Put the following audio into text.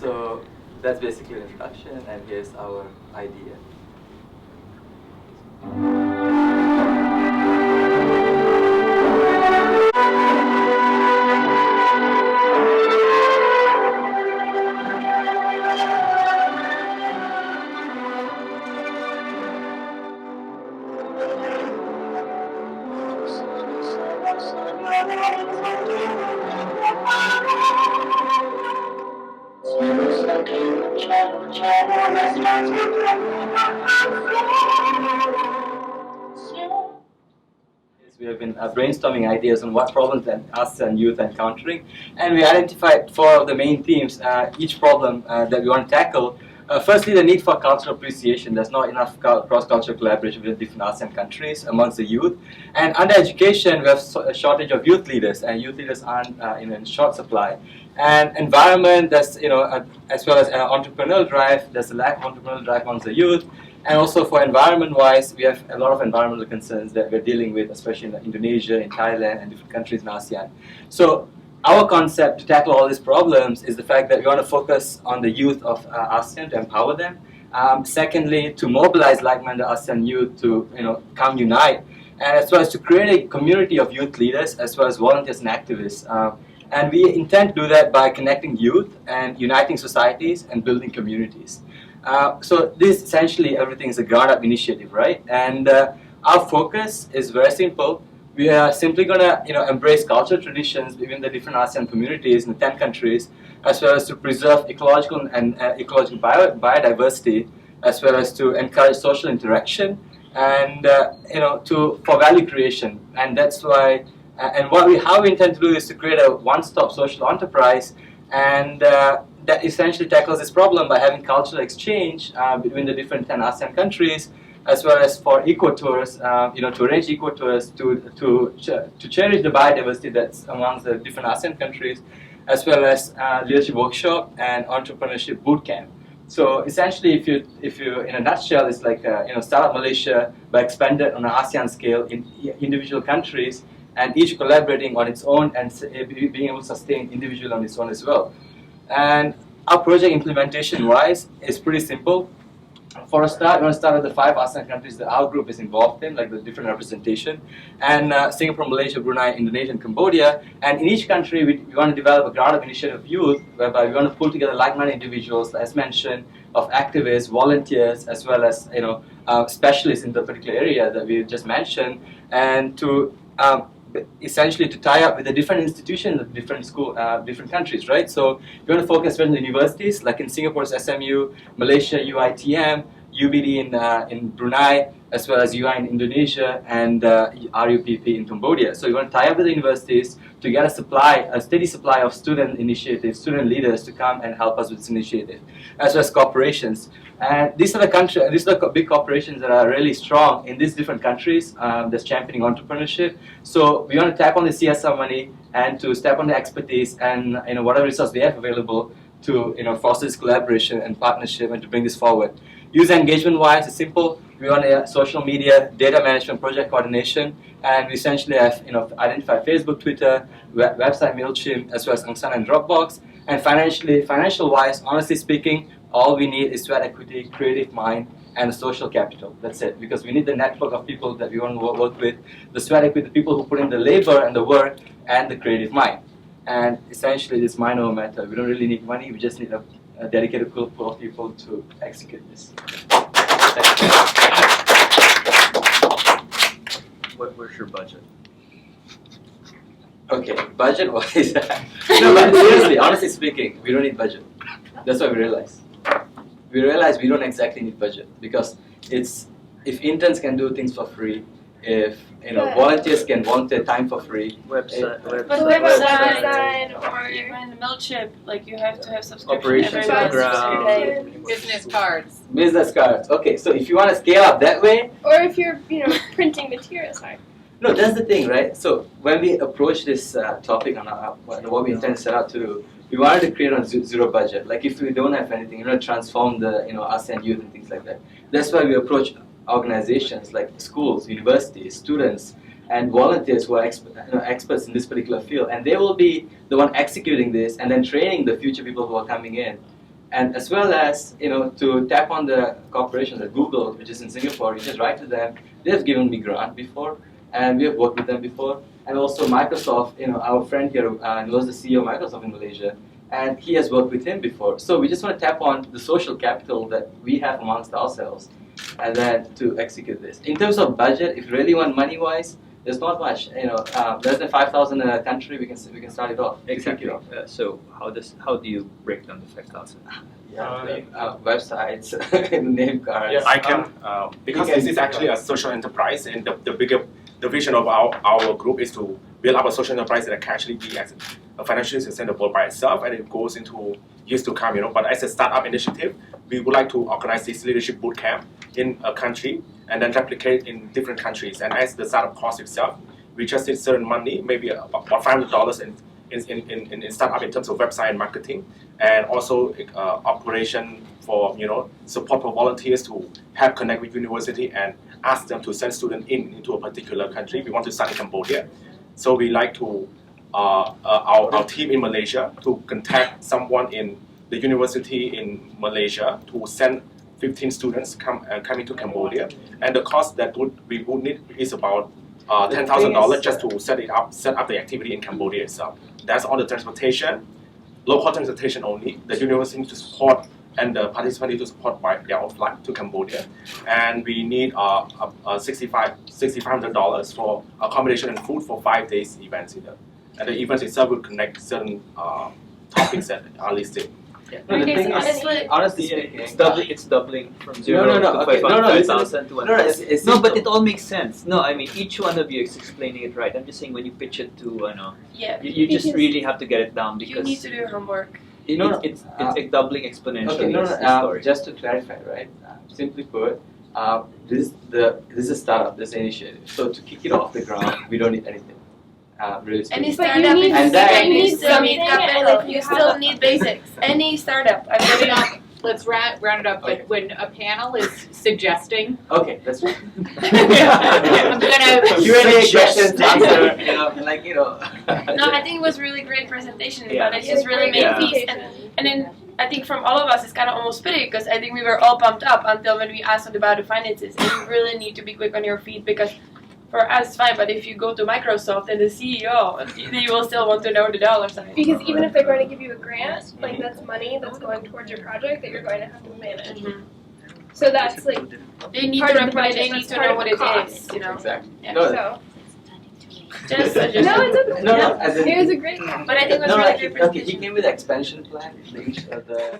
So that's basically an introduction, and here's our idea. We have been brainstorming ideas on what problems that us and youth are encountering, and we identified four of the main themes, each problem that we want to tackle. Firstly, the need for cultural appreciation. There's not enough cross-cultural collaboration with different ASEAN countries amongst the youth. And under education, we have a shortage of youth leaders, and youth leaders aren't in short supply. And environment, there's as well as entrepreneurial drive. There's a lack of entrepreneurial drive amongst the youth. And also for environment-wise, we have a lot of environmental concerns that we're dealing with, especially in Indonesia, in Thailand, and different countries in ASEAN. So our concept to tackle all these problems is the fact that we want to focus on the youth of ASEAN to empower them. Secondly, to mobilize like-minded ASEAN youth to come unite, and as well as to create a community of youth leaders as well as volunteers and activists. And we intend to do that by connecting youth and uniting societies and building communities. So this essentially everything is a ground-up initiative, right? And our focus is very simple. We are simply going to embrace cultural traditions within the different ASEAN communities in the 10 countries, as well as to preserve ecological and ecological biodiversity, as well as to encourage social interaction and for value creation. And that's why how we intend to do is to create a one-stop social enterprise, and that essentially tackles this problem by having cultural exchange between the different 10 ASEAN countries, as well as for eco-tours, to arrange eco-tours to cherish the biodiversity that's amongst the different ASEAN countries, as well as leadership workshop and entrepreneurship bootcamp. So essentially, if you in a nutshell, it's like Startup Malaysia, but expanded on an ASEAN scale in individual countries, and each collaborating on its own and being able to sustain individually on its own as well. And our project implementation-wise is pretty simple. For a start, we want to start with the 5 ASEAN countries that our group is involved in, like the different representation, and Singapore, Malaysia, Brunei, Indonesia, and Cambodia. And in each country, we want to develop a ground-up initiative of youth, whereby we want to pull together like-minded individuals, as mentioned, of activists, volunteers, as well as specialists in the particular area that we just mentioned, and to essentially to tie up with the different institutions of different countries, right? So we want to focus on the universities, like in Singapore's SMU, Malaysia, UiTM, UBD in Brunei, as well as UI in Indonesia, and RUPP in Cambodia. So we want to tie up with the universities to get a steady supply of student initiatives, student leaders to come and help us with this initiative, as well as corporations. And these are the big corporations that are really strong in these different countries that's championing entrepreneurship. So we want to tap on the CSR money and to step on the expertise and whatever resource they have available to foster this collaboration and partnership and to bring this forward. User engagement-wise, it's simple. We want social media, data management, project coordination, and we essentially have identified Facebook, Twitter, website MailChimp, as well as Asean and Dropbox. And financial-wise, honestly speaking, all we need is sweat equity, creative mind, and social capital. That's it. Because we need the network of people that we want to work with, the sweat equity, the people who put in the labor and the work, and the creative mind. And essentially, it's mind over matter. We don't really need money. We just need a dedicated group of people to execute this. Thank you. Where's your budget? Okay, budget-wise, no, but seriously, honestly speaking, we don't need budget. That's what we realize. We realize we don't exactly need budget because it's if interns can do things for free, if volunteers can volunteer time for free. But website design or even Mailchimp, like you have to have subscription Operations every month. program. Business cards. Business cards. Okay, so if you want to scale up that way, Or if you're, printing materials, right? no, that's the thing, right? So when we approach this topic on what we intend to set out to do, we wanted to create on zero budget. Like if we don't have anything, transform the ASEAN youth and things like that. That's why we approach organizations like schools, universities, students, and volunteers who are experts in this particular field, and they will be the one executing this and then training the future people who are coming in. And as well as to tap on the corporations like Google, which is in Singapore, you just write to them. They have given me grant before, and we have worked with them before. And also Microsoft, our friend here knows the CEO of Microsoft in Malaysia, and he has worked with him before. So we just want to tap on the social capital that we have amongst ourselves, and then to execute this. In terms of budget, if you really want money-wise, there's not much. Less than 5,000 in a country, we can start it off. Exactly. So how do you break down the 5,000? Websites, name cards. Yes, I can. Because this is actually a social enterprise, and the vision of our group is to build up a social enterprise that can actually be financially sustainable by itself, and it goes into years to come. But as a startup initiative, we would like to organize this leadership boot camp in a country and then replicate in different countries. And as the startup cost itself, we just need certain money, maybe about $500 in startup in terms of website and marketing, and also operation for support for volunteers to help connect with university and ask them to send students into a particular country. We want to start in Cambodia, so we like to our team in Malaysia to contact someone in the university in Malaysia to send 15 students coming to Cambodia, and the cost that we would need is about $10,000 just to set up the activity in Cambodia itself. That's all the transportation, local transportation only. The university needs to support, and the participants need to support by their own flight to Cambodia. And we need $6,500 for accommodation and food for 5 days events either. And the events itself will connect certain topics that are listed. Yeah. No, the thing is, honestly speaking, it's doubling from 0 to 5,000 to 1,000. No, but it all makes sense. No, I mean, each one of you is explaining it right. I'm just saying when you pitch it to, you just really have to get it down because you need to do your homework. It's doubling exponentially. Okay, just to clarify, right? Simply put, this is a startup, this initiative. So to kick it off the ground, we don't need anything. Really Any speaking. startup, you need still need something, capital. and You still need basics. Any startup. Maybe not. Let's round it up. But when a panel is suggesting, Okay, that's right. I'm gonna Q&A questions, answer, No, I think it was really great presentation, Yeah. but it just really made peace. And then I think from all of us, it's kind of almost pity because I think we were all pumped up until when we asked about the finances. And you really need to be quick on your feet because for us, it's fine, but if you go to Microsoft and the CEO, you will still want to know the dollar sign. Because even if they're going to give you a grant, that's money that's going towards your project that you're going to have to manage. Mhm. So that's They need part to of the reply, budget, they need that's to part know of what the it cost. is, Exactly. Yeah. No, so. Just No, it's okay. no, as in, It was a great But I think it was no, really he great presentation. came with an expansion plan. The